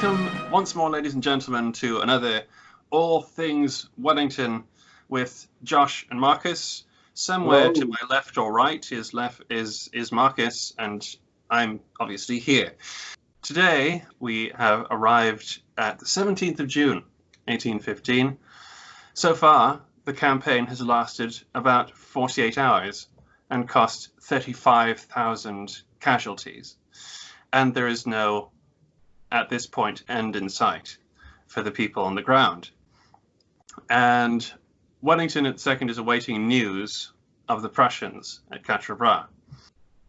Welcome once more, ladies and gentlemen, to another All Things Wellington with Josh and Marcus. Somewhere to my left or right is Marcus, and I'm obviously here. Today we have arrived at the 17th of June, 1815. So far, the campaign has lasted about 48 hours and cost 35,000 casualties. And there is no, at this point, end in sight for the people on the ground. And Wellington at second is awaiting news of the Prussians at Quatre Bras.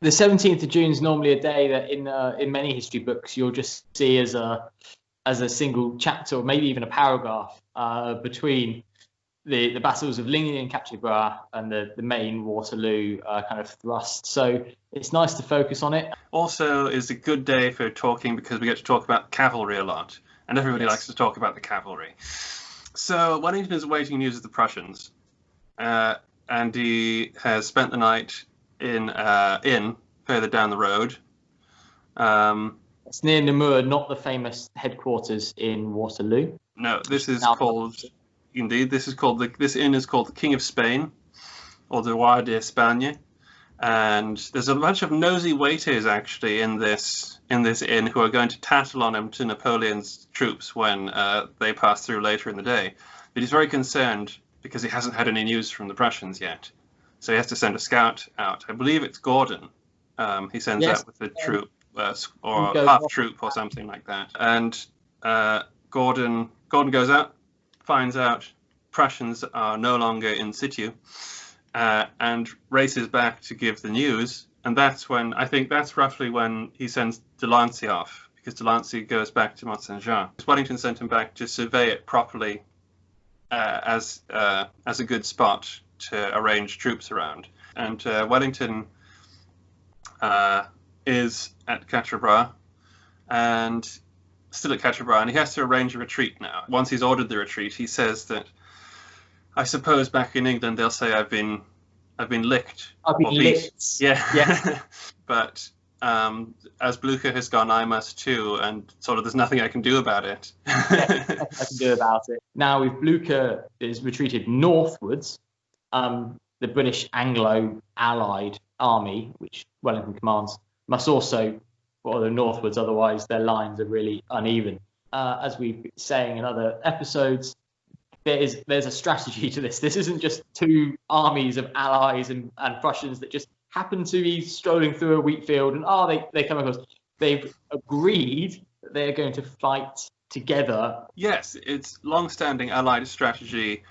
The 17th of June is normally a day that in many history books you'll just see as a single chapter or maybe even a paragraph between the battles of Ligny and Quatre Bras and the main Waterloo kind of thrust. So it's nice to focus on it. Also is a good day for talking because we get to talk about cavalry a lot, and everybody likes to talk about the cavalry. So Wellington is awaiting news of the Prussians, and he has spent the night in inn further down the road. It's near Namur, not the famous headquarters in Waterloo. No, this is called... Indeed, this inn is called the King of Spain, or the Roi d'Espagne, and there's a bunch of nosy waiters actually in this inn who are going to tattle on him to Napoleon's troops when they pass through later in the day. But he's very concerned because he hasn't had any news from the Prussians yet, so he has to send a scout out. I believe it's Gordon. He sends out with the troop or half troop or something like that, and Gordon goes out, finds out Prussians are no longer in situ, and races back to give the news. And that's roughly when he sends Delancey off, because Delancey goes back to Mont St Jean. Wellington sent him back to survey it properly as a good spot to arrange troops around. And Wellington is at Quatre Bras, and still at Quatre Bras, and he has to arrange a retreat now. Once he's ordered the retreat, he says that, I suppose back in England they'll say I've been licked. I've been licked. Yeah. But as Blucher has gone, I must too, and sort of there's nothing I can do about it. I can do about it. Now, if Blucher is retreated northwards, the British Anglo-Allied army, which Wellington commands, must also follow northwards, otherwise their lines are really uneven. As we've been saying in other episodes, there's a strategy to this. This isn't just two armies of allies and Prussians that just happen to be strolling through a wheat field and they come across. They've agreed that they're going to fight together. Yes, it's long-standing Allied strategy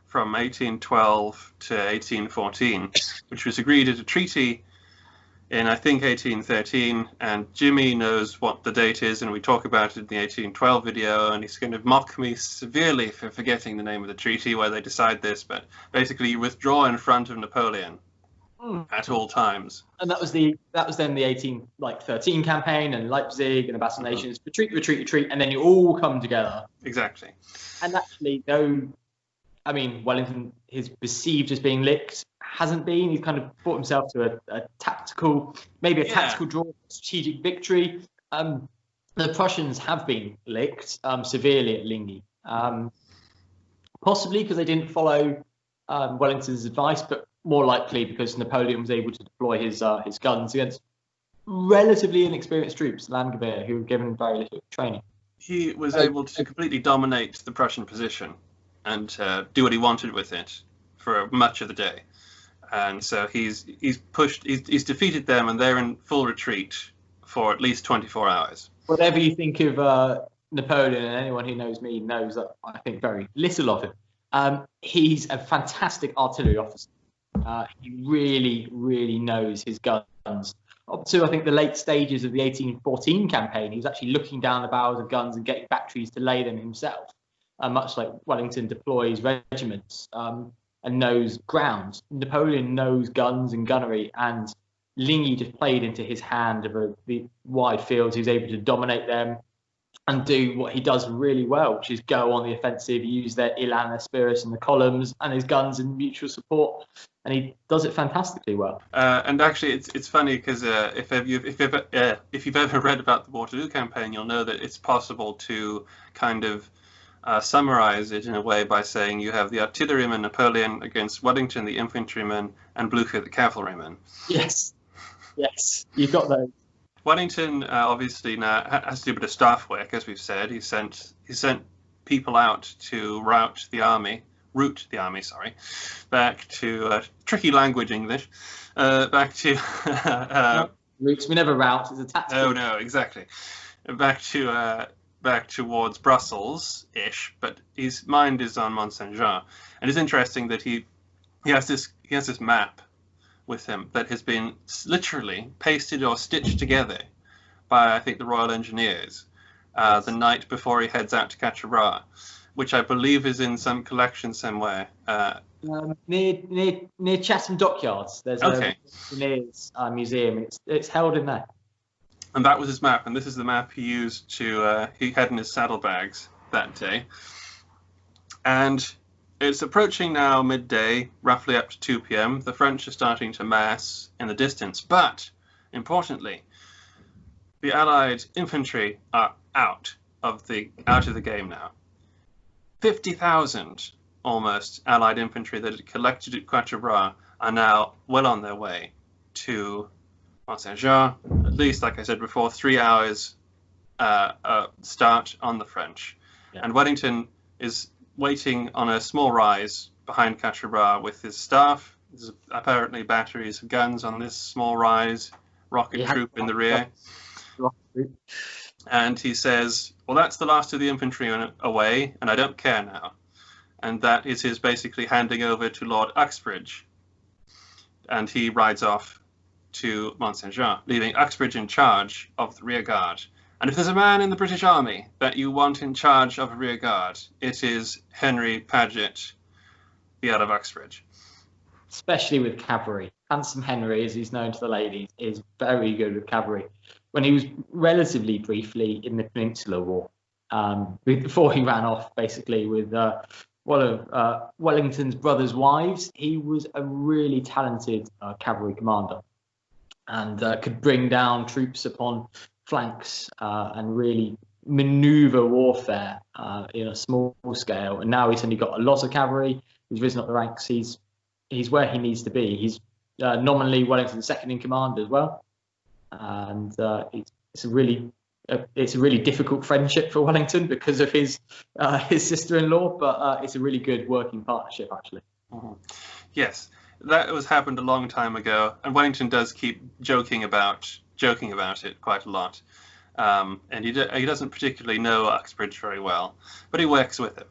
from 1812 to 1814, which was agreed at a treaty in, I think, 1813, and Jimmy knows what the date is, and we talk about it in the 1812 video, and he's going to mock me severely for forgetting the name of the treaty where they decide this, but basically you withdraw in front of Napoleon at all times. And that was then the 1813 campaign and Leipzig and the Basque Nations, retreat, and then you all come together. Exactly. And actually, Wellington is perceived as being licked. Hasn't been. He's kind of brought himself to a tactical draw, strategic victory. The Prussians have been licked severely at Ligny, possibly because they didn't follow Wellington's advice, but more likely because Napoleon was able to deploy his guns against relatively inexperienced troops, Landgewehr, who were given very little training. He was able to completely dominate the Prussian position and do what he wanted with it for much of the day. And so he's defeated them, and they're in full retreat for at least 24 hours. Whatever you think of Napoleon, and anyone who knows me knows that I think very little of him. He's a fantastic artillery officer. He really, really knows his guns. Up to, I think, the late stages of the 1814 campaign, he was actually looking down the barrels of guns and getting batteries to lay them himself, much like Wellington deploys regiments. And knows ground. Napoleon knows guns and gunnery, and Ligny just played into his hand of the wide fields. He was able to dominate them, and do what he does really well, which is go on the offensive, use their elan, their spirit in the columns, and his guns in mutual support, and he does it fantastically well. And actually, it's funny because if you've ever read about the Waterloo campaign, you'll know that it's possible to kind of summarize it in a way by saying you have the artilleryman Napoleon against Wellington, the infantryman, and Blucher, the cavalryman. Yes, you've got those. Wellington obviously now has to do a bit of staff work, as we've said. He sent people out to route the army, back to tricky language English, back to routes. We never route. It's a tactical. Oh no, exactly. Back towards Brussels-ish, but his mind is on Mont St Jean, and it's interesting that he has this map with him that has been literally pasted or stitched together by, I think, the Royal Engineers the night before he heads out to Quatre Bras, which I believe is in some collection somewhere. Near Chatham Dockyards. There's okay. a museum. It's held in there. And that was his map, and this is the map he used he had in his saddlebags that day. And it's approaching now midday, roughly up to 2 p.m. The French are starting to mass in the distance, but importantly, the Allied infantry are out of the game now. 50,000 almost Allied infantry that had collected at Quatre Bras are now well on their way to Mont St Jean. At least, like I said before, 3 hours start on the French, and Wellington is waiting on a small rise behind Quatre Bras with his staff. There's apparently batteries of guns on this small rise, rocket troop in the rear. And he says, well, that's the last of the infantry away, and I don't care now. And that is his basically handing over to Lord Uxbridge. And he rides off to Mont St Jean, leaving Uxbridge in charge of the rear guard. And if there's a man in the British Army that you want in charge of a rear guard, it is Henry Paget, the Earl of Uxbridge. Especially with cavalry. Handsome Henry, as he's known to the ladies, is very good with cavalry. When he was relatively briefly in the Peninsular War, before he ran off basically with one of Wellington's brother's wives, he was a really talented cavalry commander and could bring down troops upon flanks and really maneuver warfare in a small scale. And now he's only got a lot of cavalry. He's risen up the ranks. He's where he needs to be. He's nominally Wellington's second in command as well. And it's a really difficult friendship for Wellington because of his sister-in-law, but it's a really good working partnership actually. Mm-hmm. Yes, that happened a long time ago, and Wellington does keep joking about it quite a lot. And he doesn't particularly know Uxbridge very well, but he works with him.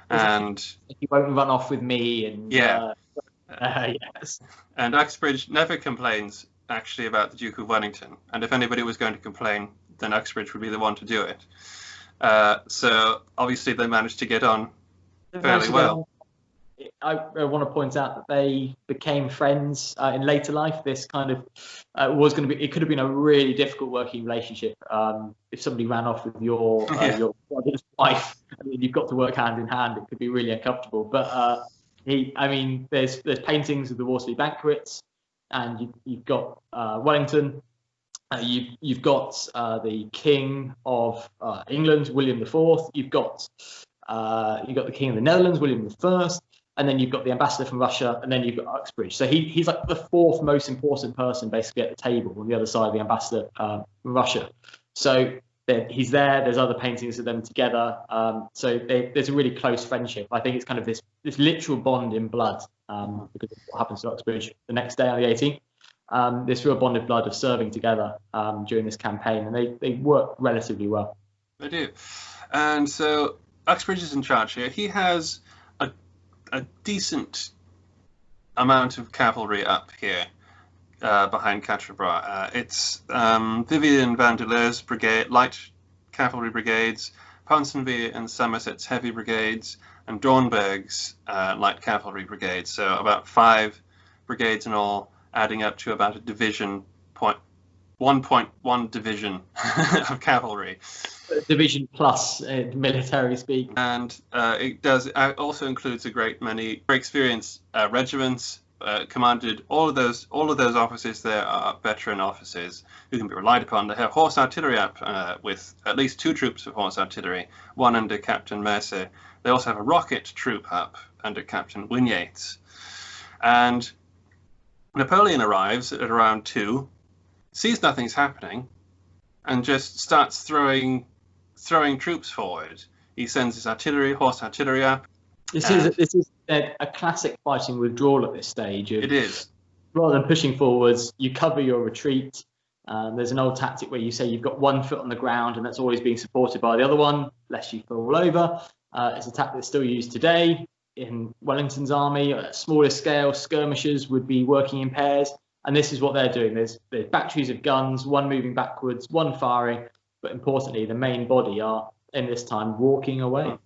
And he won't run off with me. And yes. And Uxbridge never complains actually about the Duke of Wellington. And if anybody was going to complain, then Uxbridge would be the one to do it. So obviously they managed to get on fairly well. I want to point out that they became friends in later life. This kind of it could have been a really difficult working relationship if somebody ran off with your brother's wife. I mean, you've got to work hand in hand. It could be really uncomfortable. But there's paintings of the Waterloo banquets, and you've got Wellington. You've got the King of England, William IV. You've got the King of the Netherlands, William I. And then you've got the ambassador from Russia, and then you've got Uxbridge. So he's like the fourth most important person basically at the table on the other side of the ambassador from Russia. So he's there. There's other paintings of them together. So there's a really close friendship. I think it's kind of this literal bond in blood because of what happens to Uxbridge the next day on the 18th. This real bond of blood of serving together during this campaign, and they work relatively well. They do. And so Uxbridge is in charge here. He has a decent amount of cavalry up here behind Quatre Bras. It's Vivian Vandeleurs' brigade, light cavalry brigades, Ponsonby and Somerset's heavy brigades, and Dornberg's light cavalry brigades. So about 5 brigades in all, adding up to about a division point 1.1 division of cavalry. Division plus military speak. And it also includes a great many very experienced regiments. Commanded all of those officers there are veteran officers who can be relied upon. They have horse artillery up with at least 2 troops of horse artillery, one under Captain Mercer. They also have a rocket troop up under Captain Wynyates. And Napoleon arrives at around 2, sees nothing's happening, and just starts throwing troops forward. He sends his horse artillery up. This is a classic fighting withdrawal at this stage. It is. Rather than pushing forwards, you cover your retreat. There's an old tactic where you say you've got one foot on the ground and that's always being supported by the other one, lest you fall over. It's a tactic that's still used today in Wellington's army. At a smaller scale, skirmishers would be working in pairs. And this is what they're doing. There's batteries of guns, one moving backwards, one firing. But importantly, the main body are, in this time, walking away.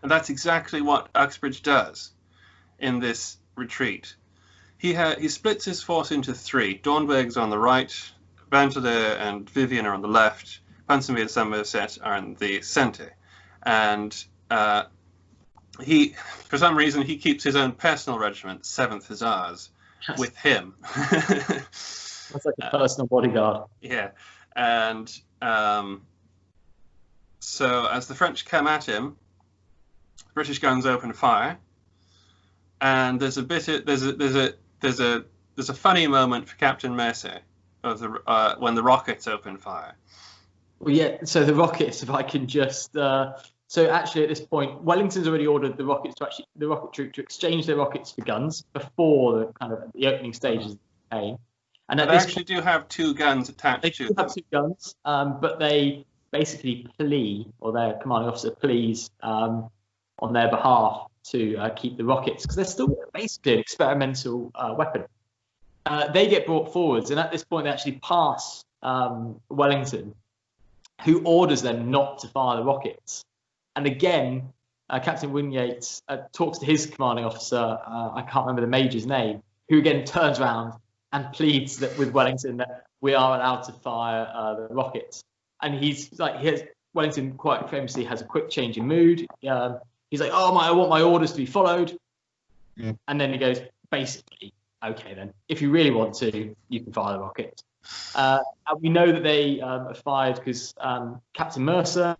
And that's exactly what Uxbridge does in this retreat. He splits his force into 3. Dornberg's on the right, Vandeleur and Vivian are on the left, Ponsonby and Somerset are in the centre. And for some reason, he keeps his own personal regiment, 7th Hussars, with him. That's like a personal bodyguard. Yeah. And so as the French come at him, British guns open fire, and there's a funny moment for Captain Mercer when the rockets open fire. Well, yeah. So the rockets, if I can just so actually at this point, Wellington's already ordered the rocket troop to exchange their rockets for guns before the opening stages of the campaign. And they actually do have 2 guns attached to them. They have 2 guns, but they basically plea, or their commanding officer pleads on their behalf to keep the rockets, because they're still basically an experimental weapon. They get brought forwards, and at this point they actually pass Wellington, who orders them not to fire the rockets. And again, Captain Wynyates talks to his commanding officer, I can't remember the major's name, who again turns around and pleads that with Wellington that we are allowed to fire the rockets. And Wellington quite famously has a quick change in mood. He's like, I want my orders to be followed. Yeah. And then he goes, basically, okay, then, if you really want to, you can fire the rockets. And we know that they are fired because Captain Mercer,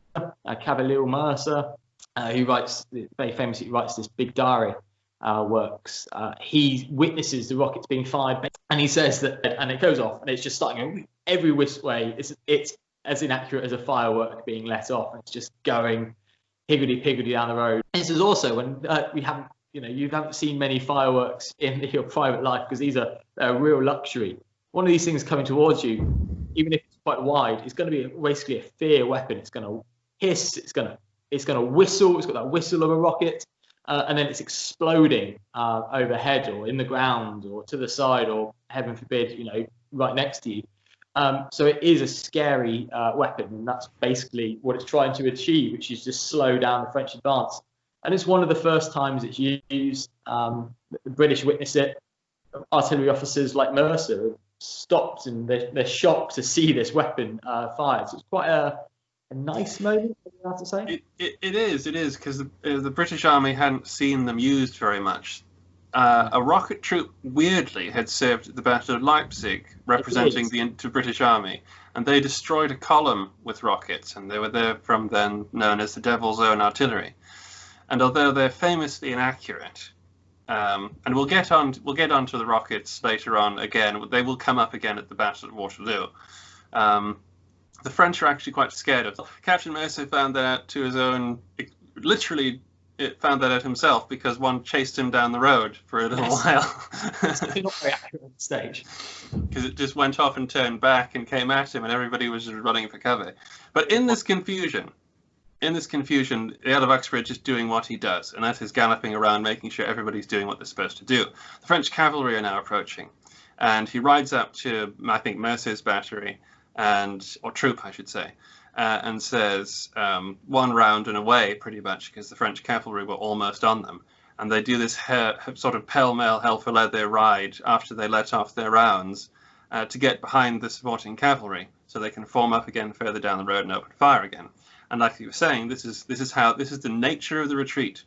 Cavalier Mercer, who very famously writes this big diary works, he witnesses the rockets being fired, and he says that, and it goes off, and it's just starting every which way. It's as inaccurate as a firework being let off. It's just going higgledy-piggledy down the road. This is also when you haven't seen many fireworks in your private life, because these are a real luxury. One of these things coming towards you, even if it's quite wide, it's going to be basically a fear weapon. It's going to hiss, it's going to whistle, it's got that whistle of a rocket, and then it's exploding overhead or in the ground or to the side or, heaven forbid, right next to you. So it is a scary weapon, and that's basically what it's trying to achieve, which is just slow down the French advance. And it's one of the first times it's used. The British witness it. Artillery officers like Mercer are stopped, and they're shocked to see this weapon fired. So it's quite a nice moment, I have to say. It is, because the British Army hadn't seen them used very much. A rocket troop, weirdly, had served at the Battle of Leipzig, representing the British Army, and they destroyed a column with rockets, and they were there from then known as the Devil's Own Artillery. And although they're famously inaccurate, and we'll get on to the rockets later on again, they will come up again at the Battle of Waterloo. The French are actually quite scared of them. Captain Mercer found that out to his own, literally. It found that out himself, because one chased him down the road for a little while. It's not very accurate stage. Because it just went off and turned back and came at him, and everybody was just running for cover. But in this confusion, the Earl of Uxbridge is doing what he does, and that is galloping around, making sure everybody's doing what they're supposed to do. The French cavalry are now approaching, and he rides up to, I think, Mercer's battery, or troop, I should say. And says, one round and away, pretty much, because the French cavalry were almost on them. And they do this sort of pell-mell, hell-for-leather ride after they let off their rounds. to get behind the supporting cavalry, so they can form up again further down the road and open fire again. And like you were saying, this is the nature of the retreat.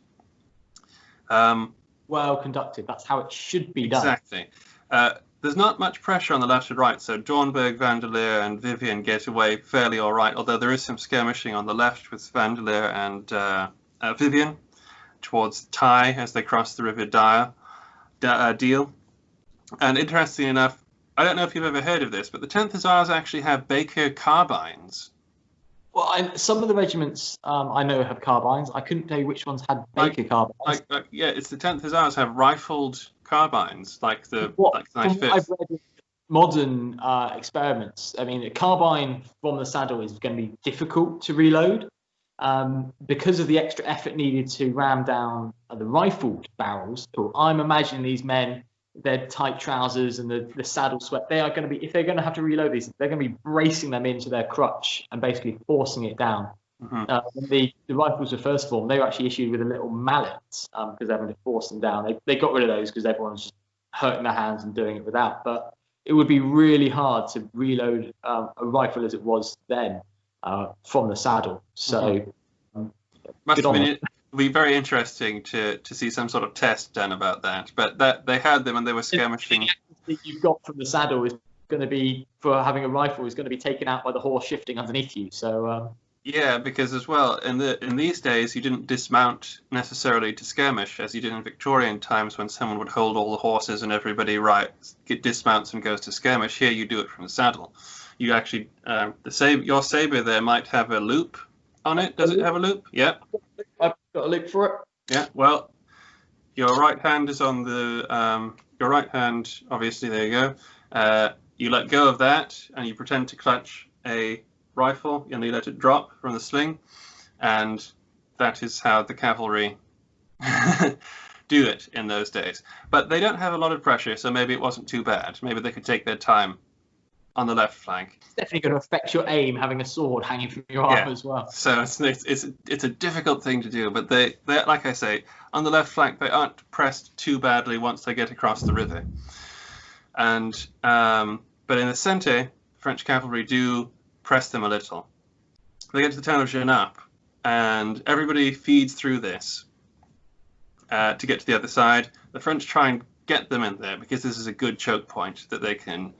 Well conducted. That's how it should be done. Exactly. There's not much pressure on the left and right, so Dornberg, Vandeleur, and Vivian get away fairly all right, although there is some skirmishing on the left with Vandeleur and Vivian towards Ty as they cross the River Deal. And interestingly enough, I don't know if you've ever heard of this, but the 10th Hussars actually have Baker carbines. Well, some of the regiments I know have carbines. I couldn't tell you which ones had Baker carbines. Yeah, it's the 10th Hussars have rifled carbines, like the I've read modern experiments. I mean, a carbine from the saddle is going to be difficult to reload because of the extra effort needed to ram down the rifled barrels. I'm imagining these men, their tight trousers and the saddle sweat, they are going to be, if they're going to have to reload these, they're going to be bracing them into their crutch and basically forcing it down. The rifles were first formed, they were actually issued with a little mallet because they're having to force them down. They got rid of those because everyone's just hurting their hands and doing it without. But it would be really hard to reload a rifle as it was then from the saddle. So must have been be very interesting to see some sort of test done about that. But that they had them and they were skirmishing. The that you've got from the saddle is going to be, for having a rifle, is going to be taken out by the horse shifting underneath you. So yeah, because as well in these days you didn't dismount necessarily to skirmish as you did in Victorian times when someone would hold all the horses and everybody dismounts and goes to skirmish. Here you do it from the saddle. You actually your saber there might have a loop on it. Does it have a loop? Yeah. I've got a loop for it. Yeah. Well, your right hand is on the your right hand. Obviously, there you go. You let go of that and you pretend to clutch a rifle and you let it drop from the sling, and that is how the cavalry do it in those days. But they don't have a lot of pressure, so maybe it wasn't too bad. Maybe they could take their time on the left flank. It's definitely going to affect your aim having a sword hanging from your arm as well. So it's a difficult thing to do, but they like I say, on the left flank they aren't pressed too badly once they get across the river. And but in the centre, French cavalry do press them a little. They get to the town of Genappe, and everybody feeds through this to get to the other side. The French try and get them in there because this is a good choke point that they can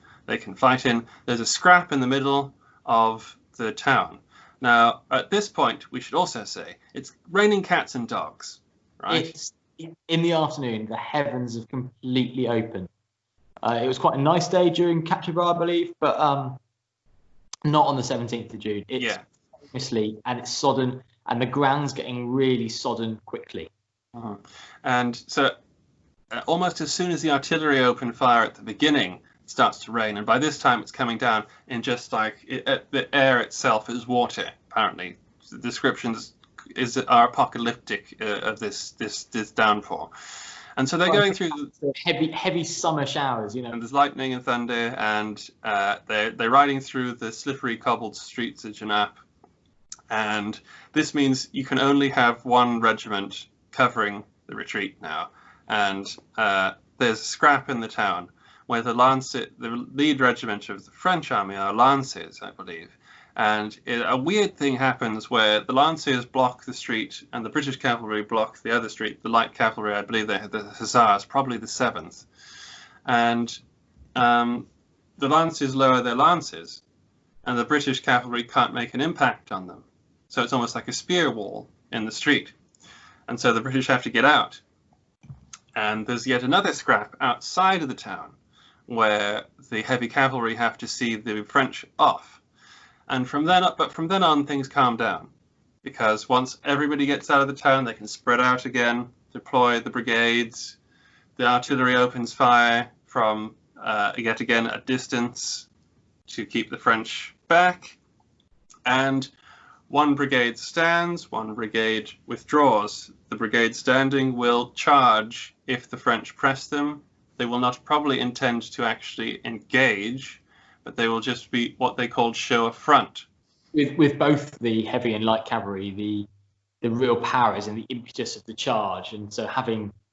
fight in. There's a scrap in the middle of the town. Now, at this point, we should also say it's raining cats and dogs, right? It's in the afternoon. The heavens have completely opened. It was quite a nice day during Quatre Bras, I believe, but not on the 17th of June. It's famously, and it's sodden, and the ground's getting really sodden quickly. And so almost as soon as the artillery open fire at the beginning, it starts to rain. And by this time, it's coming down in just like the air itself is water, apparently. The descriptions are apocalyptic of this downpour. And so they're going through heavy summer showers, you know. And there's lightning and thunder, and they're riding through the slippery cobbled streets of Genappe. And this means you can only have one regiment covering the retreat now. And there's a scrap in the town where the lead regiment of the French army are lancers, I believe. And a weird thing happens where the lancers block the street and the British cavalry block the other street. The light cavalry, I believe they had the hussars, probably the 7th. And the lancers lower their lances and the British cavalry can't make an impact on them. So it's almost like a spear wall in the street. And so the British have to get out. And there's yet another scrap outside of the town where the heavy cavalry have to see the French off. And from then on, things calm down, because once everybody gets out of the town, they can spread out again, deploy the brigades. The artillery opens fire from yet again a distance to keep the French back, and one brigade stands, one brigade withdraws. The brigade standing will charge if the French press them. They will not probably intend to actually engage, but they will just be what they call show a front. With both the heavy and light cavalry, the real power is in the impetus of the charge, and so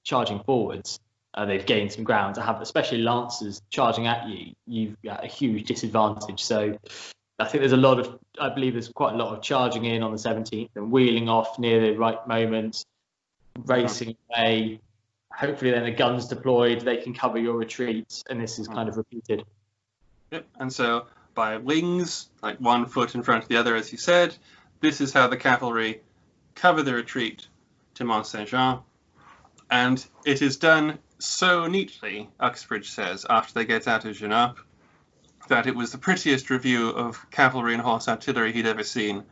charging forwards, they've gained some ground. To have especially lancers charging at you, you've got a huge disadvantage. So I think I believe there's quite a lot of charging in on the 17th and wheeling off near the right moment, racing away. Hopefully then the guns deployed, they can cover your retreat, and this is kind of repeated. Yep. And so by wings, like 1 foot in front of the other, as you said, this is how the cavalry cover the retreat to Mont St Jean. And it is done so neatly, Uxbridge says, after they get out of Genappe, that it was the prettiest review of cavalry and horse artillery he'd ever seen.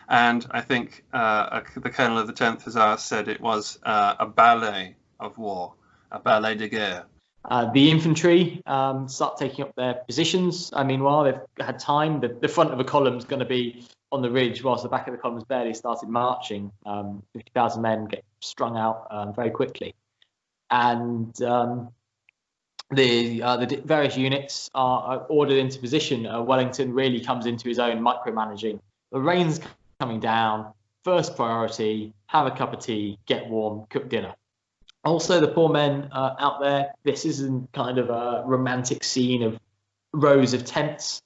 And I think the colonel of the 10th Hussars said it was a ballet of war, a ballet de guerre. The infantry start taking up their positions. Meanwhile, they've had time. The front of the column is going to be on the ridge, whilst the back of the column has barely started marching. 50,000 men get strung out very quickly. And the various units are ordered into position. Wellington really comes into his own, micromanaging. The rain's coming down. First priority, have a cup of tea, get warm, cook dinner. Also, the poor men out there, this isn't kind of a romantic scene of rows of tents.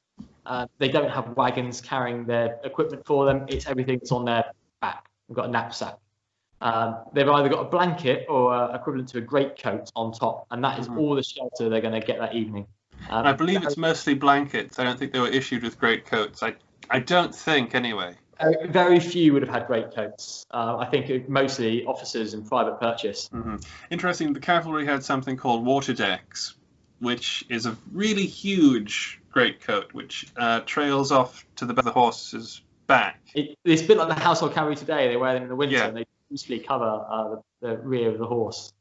They don't have wagons carrying their equipment for them. It's everything that's on their back. They've got a knapsack. They've either got a blanket or equivalent to a greatcoat on top, and that is all the shelter they're going to get that evening. I believe it's mostly blankets. I don't think they were issued with greatcoats. I don't think, anyway. Very few would have had greatcoats. I think mostly officers and private purchase. Interesting, the cavalry had something called water decks, which is a really huge greatcoat, which trails off to the horse's back. It's a bit like the household cavalry today. They wear them in the winter, and they usually cover the rear of the horse.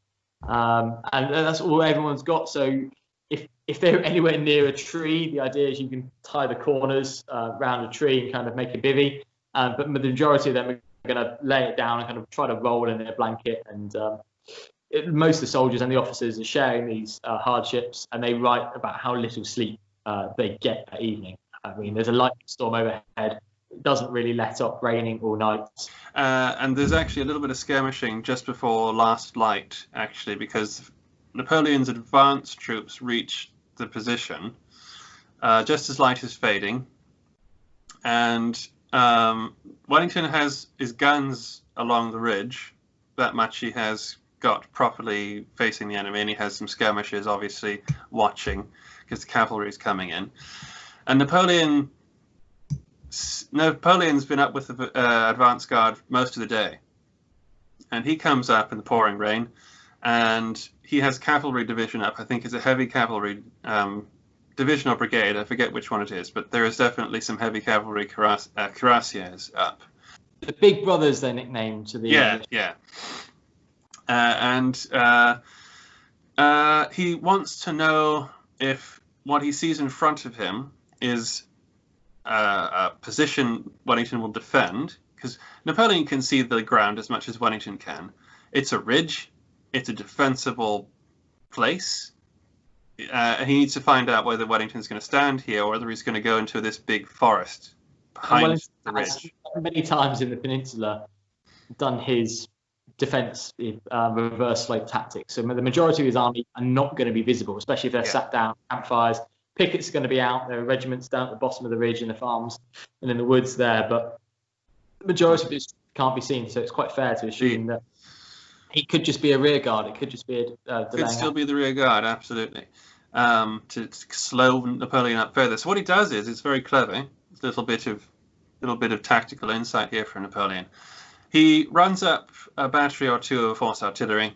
And that's all everyone's got. So if they're anywhere near a tree, the idea is you can tie the corners around a tree and kind of make a bivvy. But the majority of them are going to lay it down and kind of try to roll in their blanket. And most of the soldiers and the officers are sharing these hardships, and they write about how little sleep they get that evening. There's a lightning storm overhead. It doesn't really let up, raining all night. And there's actually a little bit of skirmishing just before last light, actually, because Napoleon's advance troops reach the position just as light is fading. And Wellington has his guns along the ridge. That much he has got properly facing the enemy, and he has some skirmishers obviously watching because the cavalry is coming in. And Napoleon's been up with the advance guard most of the day, and he comes up in the pouring rain, and he has cavalry division up. I think it's a heavy cavalry division or brigade. I forget which one it is, but there is definitely some heavy cavalry cuirassiers up. The Big Brothers, they're nicknamed to the English. He wants to know if what he sees in front of him is a position Wellington will defend, because Napoleon can see the ground as much as Wellington can. It's a ridge. It's a defensible place. He needs to find out whether Wellington's going to stand here or whether he's going to go into this big forest behind the ridge. Many times in the peninsula done his defence reverse slope tactics. So the majority of his army are not going to be visible, especially if they're sat down, campfires. Pickets are going to be out. There are regiments down at the bottom of the ridge in the farms and in the woods there, but the majority of it can't be seen. So it's quite fair to assume that he could just be a rear guard. It could just be could still be the rear guard, absolutely, to slow Napoleon up further. So what he does is, it's very clever. A little bit of tactical insight here for Napoleon. He runs up a battery or two of horse artillery,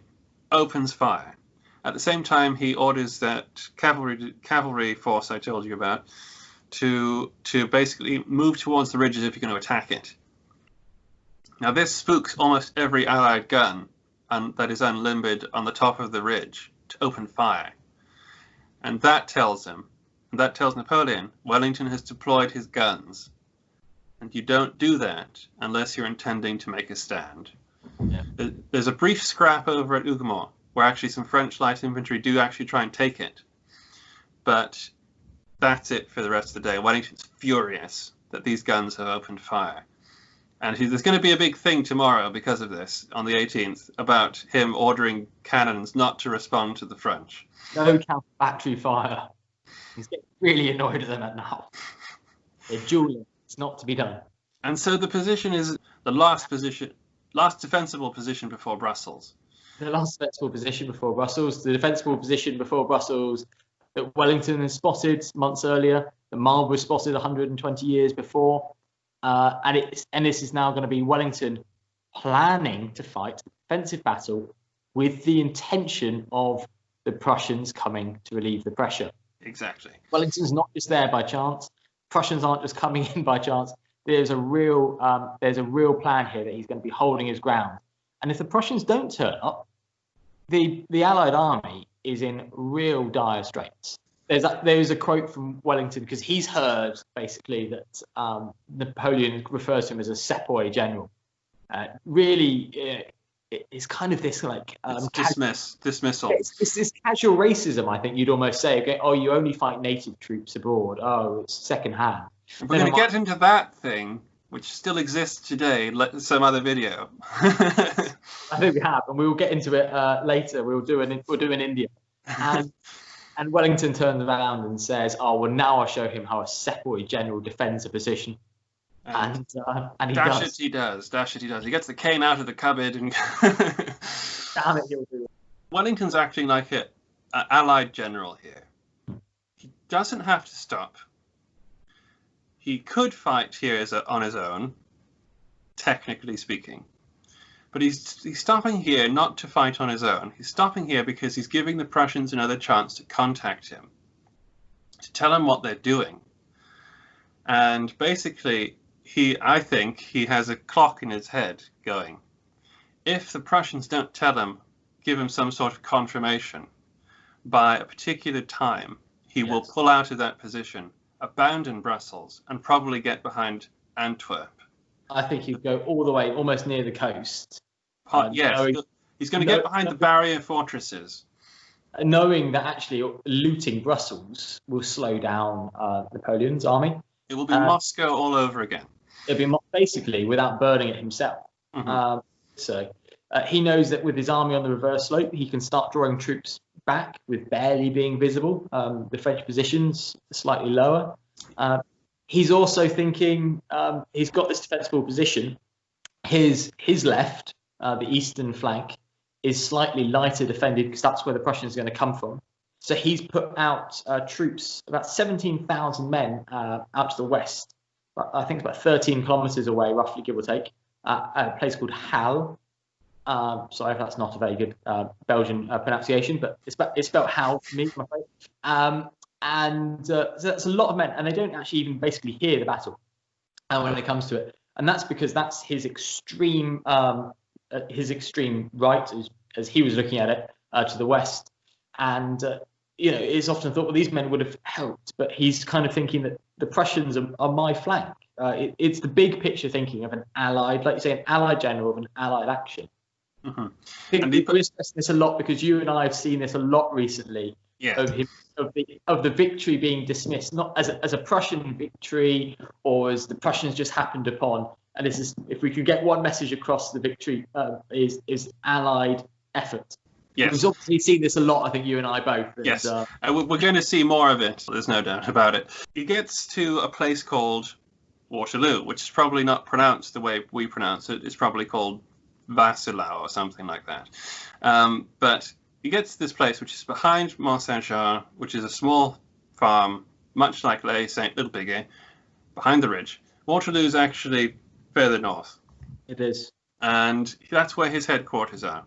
opens fire. At the same time, he orders that cavalry force I told you about to basically move towards the ridge as if you're going to attack it. Now this spooks almost every Allied gun that is unlimbered on the top of the ridge to open fire. And that tells Napoleon, Wellington has deployed his guns. And you don't do that unless you're intending to make a stand. Yeah. There's a brief scrap over at Hougoumont where actually some French light infantry do actually try and take it. But that's it for the rest of the day. Wellington's furious that these guns have opened fire. And there's going to be a big thing tomorrow because of this, on the 18th, about him ordering cannons not to respond to the French. No counter battery fire. He's getting really annoyed at them now. They're dueling. It's not to be done. And so the position is the last defensible position before Brussels. The last defensible position before Brussels. The defensible position before Brussels that Wellington has spotted months earlier, that Marlborough spotted 120 years before. And this is now going to be Wellington planning to fight a defensive battle with the intention of the Prussians coming to relieve the pressure. Exactly. Wellington's not just there by chance. Prussians aren't just coming in by chance. There's a real plan here that he's going to be holding his ground. And if the Prussians don't turn up, the Allied army is in real dire straits. There's a quote from Wellington, because he's heard basically that Napoleon refers to him as a sepoy general. Really, it's kind of this like dismissal. It's this casual racism, I think you'd almost say. Okay, oh, you only fight native troops abroad. Oh, it's second hand. We're going to get into that thing, which still exists today, some other video. I think we have, and we will get into it later. We'll do in India. And Wellington turns around and says, "Oh, well, now I'll show him how a sepoy general defends a position." And he does. He does. He gets the cane out of the cupboard and. Damn it, he'll do it. Wellington's acting like an Allied general here. He doesn't have to stop. He could fight here on his own, technically speaking. But he's stopping here not to fight on his own. He's stopping here because he's giving the Prussians another chance to contact him, to tell him what they're doing. And basically, I think he has a clock in his head going. If the Prussians don't tell him, give him some sort of confirmation, by a particular time, he will pull out of that position, abandon Brussels, and probably get behind Antwerp. I think he'd go all the way, almost near the coast. Yes, he's going to get behind the barrier fortresses. Knowing that actually looting Brussels will slow down Napoleon's army. It will be Moscow all over again. It'll be basically without burning it himself. Mm-hmm. So he knows that with his army on the reverse slope, he can start drawing troops back with barely being visible. The French positions slightly lower. He's also thinking he's got this defensible position. His left, the eastern flank, is slightly lighter defended because that's where the Prussians are going to come from. So he's put out troops, about 17,000 men out to the west. I think it's about 13 kilometres away, roughly, give or take, at a place called Halle. Sorry if that's not a very good Belgian pronunciation, but it's spelled Halle for me, I'm afraid. So that's a lot of men, and they don't actually even basically hear the battle when it comes to it. And that's because that's his extreme right, as he was looking at it, to the west. And it's often thought, well, these men would have helped, but he's kind of thinking that the Prussians are my flank. It's the big picture thinking of an allied, like you say, an allied general of an allied action. Mm-hmm. I think we're stressing this a lot because you and I have seen this a lot recently. Yeah. Of the victory being dismissed, not as a Prussian victory or as the Prussians just happened upon. And this is, if we could get one message across, the victory is Allied effort. Yes. We've obviously seen this a lot, I think you and I both. And, yes, we're going to see more of it. There's no doubt about it. He gets to a place called Waterloo, which is probably not pronounced the way we pronounce it. It's probably called Vasselao or something like that. But he gets to this place, which is behind Mont St Jean, which is a small farm, much like Les Saint Little Bigay, behind the ridge. Waterloo is actually further north. It is. And that's where his headquarters are.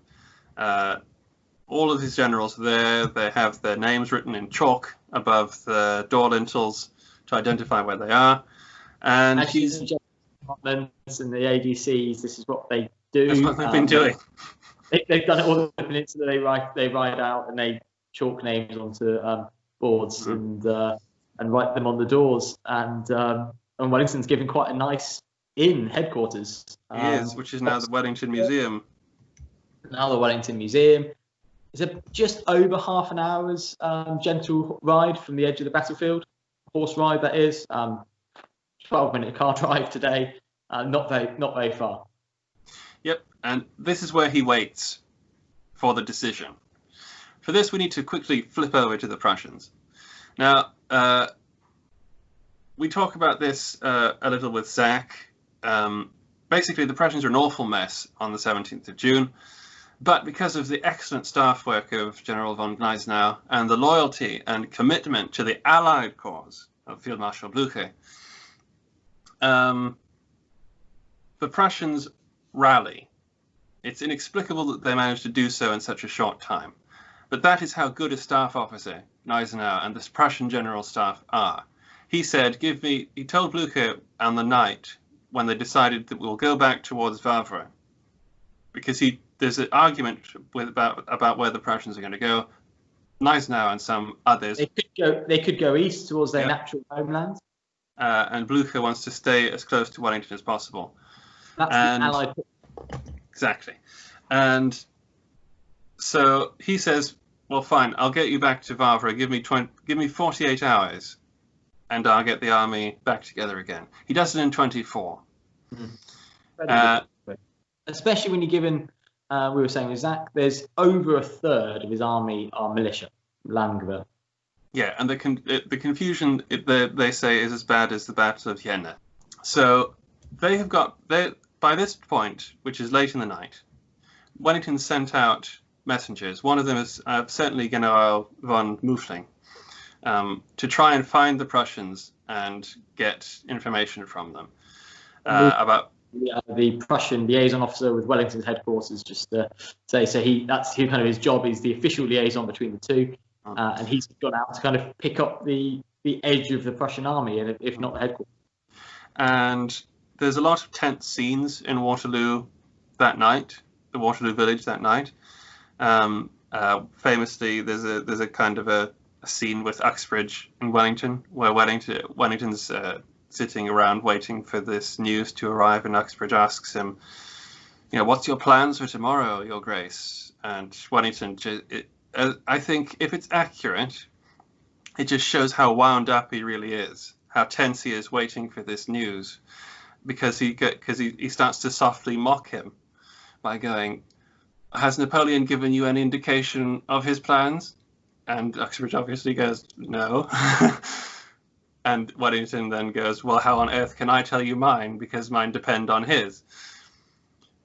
All of his generals are there. They have their names written in chalk above the door lintels to identify where they are. And he's departments and the ADCs. This is what they do. That's what they've been doing. They've done it all the peninsula. They write out and they chalk names onto boards and write them on the doors. And Wellington's given quite a nice inn headquarters. He is, which is now the Wellington Museum. Now the Wellington Museum. It's just over half an hour's gentle ride from the edge of the battlefield. Horse ride, that is. 12-minute car drive today. Not very far. Yep, and this is where he waits for the decision. For this, we need to quickly flip over to the Prussians. Now, we talk about this a little with Zach. Basically, the Prussians are an awful mess on the 17th of June, but because of the excellent staff work of General von Gneisenau and the loyalty and commitment to the Allied cause of Field Marshal Blucher, the Prussians rally. It's inexplicable that they managed to do so in such a short time. But that is how good a staff officer Gneisenau and the Prussian general staff are. He said, he told Blucher on the night when they decided that we'll go back towards Wavre, because there's an argument about where the Prussians are going to go. Gneisenau and some others. They could go east towards their natural homeland. And Blucher wants to stay as close to Wellington as possible. That's the Allied. Exactly. And so he says, well, fine, I'll get you back to Wavre. Give me 48 hours, and I'll get the army back together again. He does it in 24. Especially when you're given, we were saying with Zach, there's over a third of his army are militia, Landwehr. Yeah, and the confusion, they say, is as bad as the Battle of Jena. So they have by this point, which is late in the night, Wellington sent out messengers. One of them is certainly General von Muffling, to try and find the Prussians and get information from them about the Prussian liaison officer with Wellington's headquarters. Just to say, so that's kind of his job. He's the official liaison between the two, and he's gone out to kind of pick up the edge of the Prussian army, and if not the headquarters. And there's a lot of tense scenes in Waterloo that night, the Waterloo village that night. Famously, there's a kind of a scene with Uxbridge in Wellington, where Wellington's sitting around waiting for this news to arrive, and Uxbridge asks him, what's your plans for tomorrow, Your Grace? And Wellington, I think if it's accurate, it just shows how wound up he really is, how tense he is waiting for this news, because he starts to softly mock him by going, has Napoleon given you any indication of his plans? And Uxbridge obviously goes, no. And Wellington then goes, well, how on earth can I tell you mine? Because mine depend on his.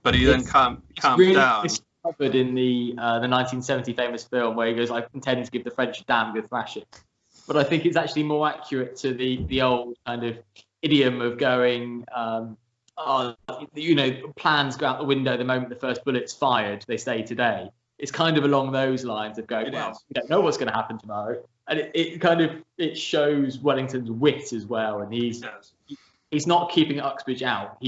But he then calms down. It's covered in the 1970 famous film where he goes, I intend to give the French a damn good thrashing. But I think it's actually more accurate to the old kind of idiom of going, plans go out the window the moment the first bullet's fired, they say today. It's kind of along those lines of going, we don't know what's going to happen tomorrow. And it shows Wellington's wit as well. And he's not keeping Uxbridge out.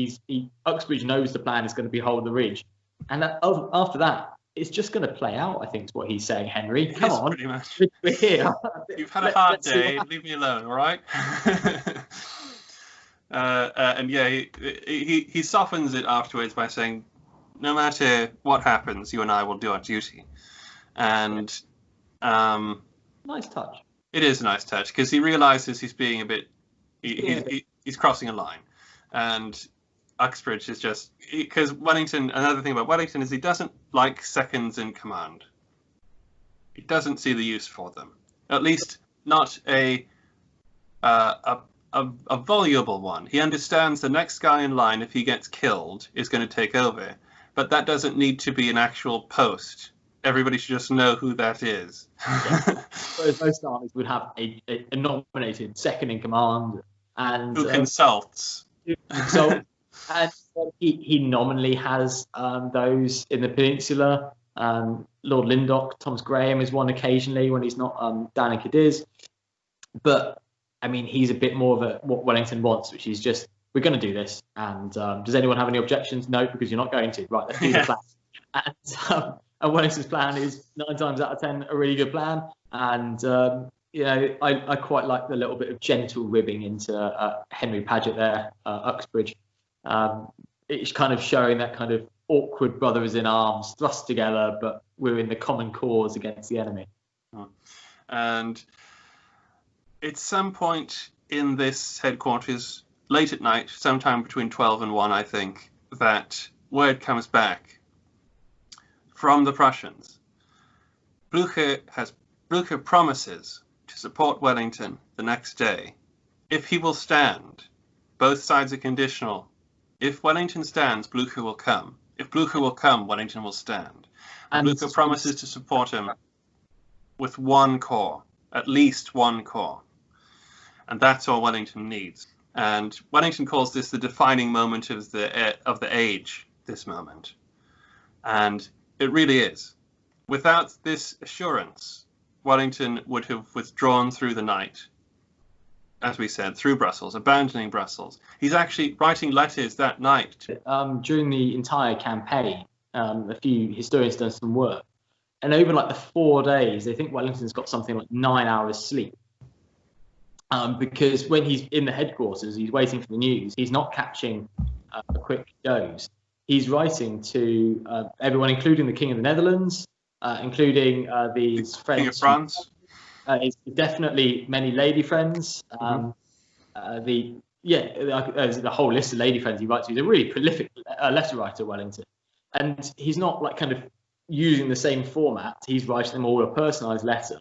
Uxbridge knows the plan is going to be hold the ridge. And after that, it's just going to play out, I think, is what he's saying, Henry. Come on. Pretty much. We're here. You've had a hard day. Leave me alone, all right? And yeah, he softens it afterwards by saying, no matter what happens, you and I will do our duty. And nice touch. It is a nice touch, because he realizes he's being a bit, he's crossing a line. And Uxbridge is just, because another thing about Wellington is he doesn't like seconds in command. He doesn't see the use for them. At least not a voluble one. He understands the next guy in line, if he gets killed, is going to take over. But that doesn't need to be an actual post. Everybody should just know who that is. Whereas most armies would have a nominated second in command, and who consults. And he nominally has those in the peninsula. Lord Lyndoch, Thomas Graham is one occasionally when he's not down in Cadiz. But I mean, he's a bit more of what Wellington wants, which is just, we're going to do this. And does anyone have any objections? No, because you're not going to. Right, let's do the plan. And Wellington's plan is 9 times out of 10 a really good plan. And I quite like the little bit of gentle ribbing into Henry Paget there, Uxbridge. It's kind of showing that kind of awkward brothers in arms thrust together, but we're in the common cause against the enemy. And at some point in this headquarters late at night, sometime between 12 and 1, I think, that word comes back from the Prussians. Blucher promises to support Wellington the next day if he will stand. Both sides are conditional. If Wellington stands, Blucher will come. If Blucher will come, Wellington will stand. And Blucher promises to support him with one corps, at least one corps. And that's all Wellington needs. And Wellington calls this the defining moment of the age, this moment. And it really is. Without this assurance, Wellington would have withdrawn through the night, as we said, through Brussels, abandoning Brussels. He's actually writing letters that night. During the entire campaign, a few historians done some work, and over like the 4 days, they think Wellington's got something like 9 hours sleep. Because when he's in the headquarters, he's waiting for the news. He's not catching a quick doze. He's writing to everyone, including the King of the Netherlands, including these friends. King of France. Definitely many lady friends. The whole list of lady friends he writes to. He's a really prolific letter writer, Wellington, and he's not like kind of using the same format. He's writing them all a personalised letter,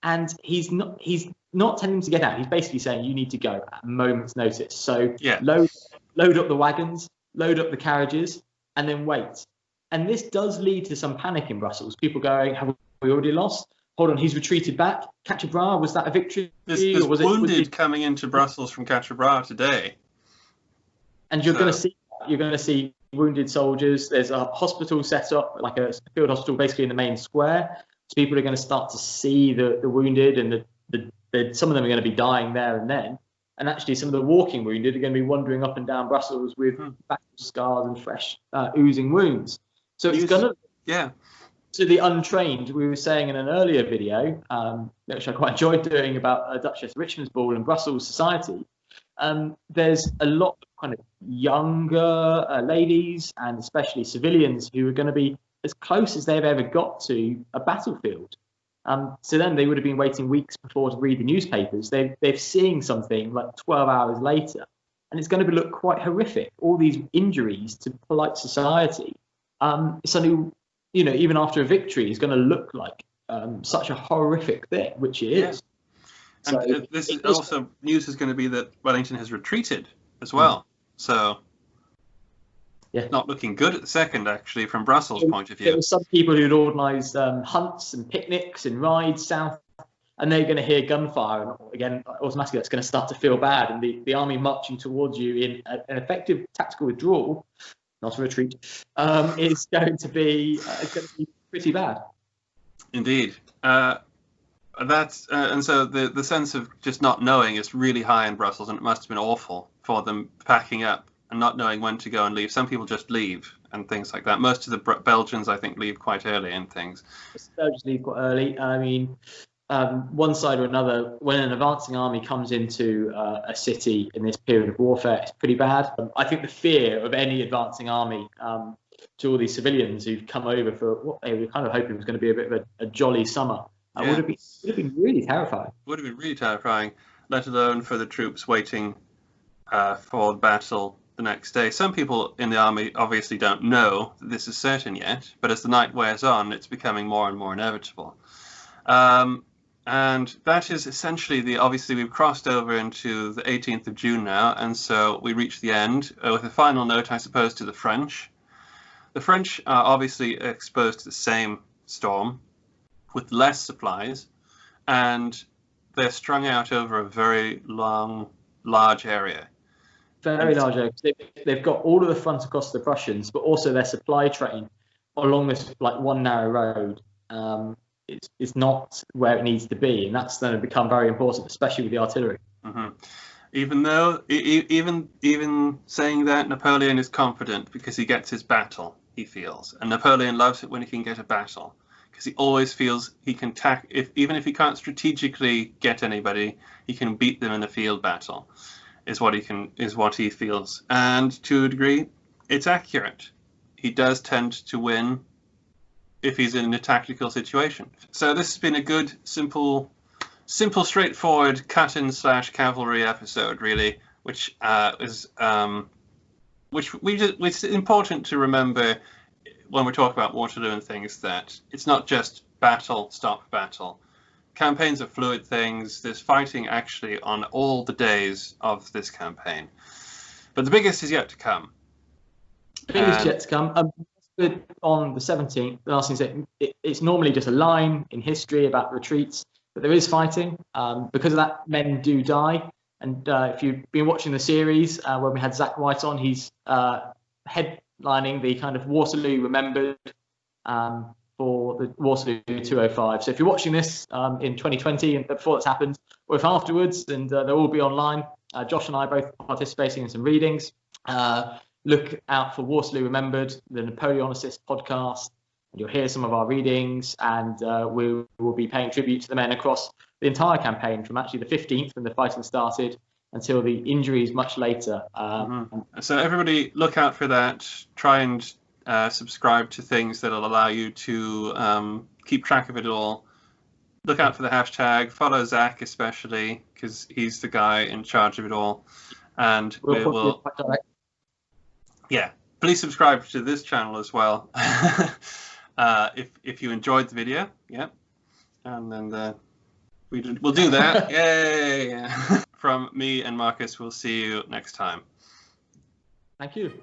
and he's not telling them to get out. He's basically saying you need to go at a moment's notice. So load up the wagons, load up the carriages, and then wait. And this does lead to some panic in Brussels. People going, have we already lost? Hold on, he's retreated back. Quatre Bras, was that a victory? There's wounded coming into Brussels from Quatre Bras today. And you're going to see wounded soldiers. There's a hospital set up, like a field hospital, basically in the main square. So people are going to start to see the wounded, and some of them are going to be dying there and then. And actually, some of the walking wounded are going to be wandering up and down Brussels with battle scars and fresh oozing wounds. So it's going to, to the untrained, we were saying in an earlier video, which I quite enjoyed doing about Duchess Richmond's ball and Brussels society, there's a lot of kind of younger ladies and especially civilians who are going to be as close as they've ever got to a battlefield. So then they would have been waiting weeks before to read the newspapers. They're seeing something like 12 hours later, and it's going to look quite horrific. All these injuries to polite society. Suddenly, even after a victory, is going to look like such a horrific thing, which it is. And so this is also news is going to be that Wellington has retreated as well. So. Yeah. Not looking good at the second, actually, from Brussels' point of view. There were some people who'd organised hunts and picnics and rides south, and they're going to hear gunfire, and again, automatically that's going to start to feel bad, and the army marching towards you in an effective tactical withdrawal, not a retreat, is going to be pretty bad. Indeed. And so the sense of just not knowing is really high in Brussels, and it must have been awful for them packing up and not knowing when to go and leave. Some people just leave and things like that. Most of the Belgians, I think, leave quite early and things. The Belgians leave quite early. I mean, one side or another, when an advancing army comes into a city in this period of warfare, it's pretty bad. I think the fear of any advancing army to all these civilians who've come over for what they were kind of hoping was going to be a bit of a jolly summer would have been really terrifying. Would have been really terrifying, let alone for the troops waiting for the battle the next day. Some people in the army obviously don't know that this is certain yet, but as the night wears on, it's becoming more and more inevitable. And that is essentially obviously we've crossed over into the 18th of June now, and so we reach the end with a final note, I suppose, to the French. The French are obviously exposed to the same storm with less supplies, and they're strung out over a very large area. Very large area. They've got all of the front across the Prussians, but also their supply train along this like one narrow road. It's not where it needs to be, and that's going to become very important, especially with the artillery. Mm-hmm. Even though, even saying that, Napoleon is confident because he gets his battle, he feels, and Napoleon loves it when he can get a battle because he always feels he can even if he can't strategically get anybody, he can beat them in a field battle. Is what he feels, and to a degree, it's accurate. He does tend to win if he's in a tactical situation. So this has been a good, simple, straightforward cut-in / cavalry episode, really. which it's important to remember when we talk about Waterloo and things, that it's not just battle, stop, battle. Campaigns are fluid things. There's fighting actually on all the days of this campaign. But the biggest is yet to come. The biggest yet to come. On the 17th, the last thing it's normally just a line in history about retreats, but there is fighting. Because of that, men do die. And if you've been watching the series, when we had Zach White on, he's headlining the kind of Waterloo Remembered for the Waterloo 205. So if you're watching this in 2020 and before that's happened, or if afterwards, and they'll all be online, Josh and I both participating in some readings. Look out for Waterloo Remembered, the Napoleonicist podcast. You'll hear some of our readings, and we will be paying tribute to the men across the entire campaign, from actually the 15th when the fighting started until the injuries much later. So everybody look out for that. Try and subscribe to things that will allow you to keep track of it all. Look out for the hashtag. Follow Zach especially, because he's the guy in charge of it all. And we will... Yeah, please subscribe to this channel as well. If you enjoyed the video, yeah. And then we'll do that. Yay! From me and Marcus, we'll see you next time. Thank you.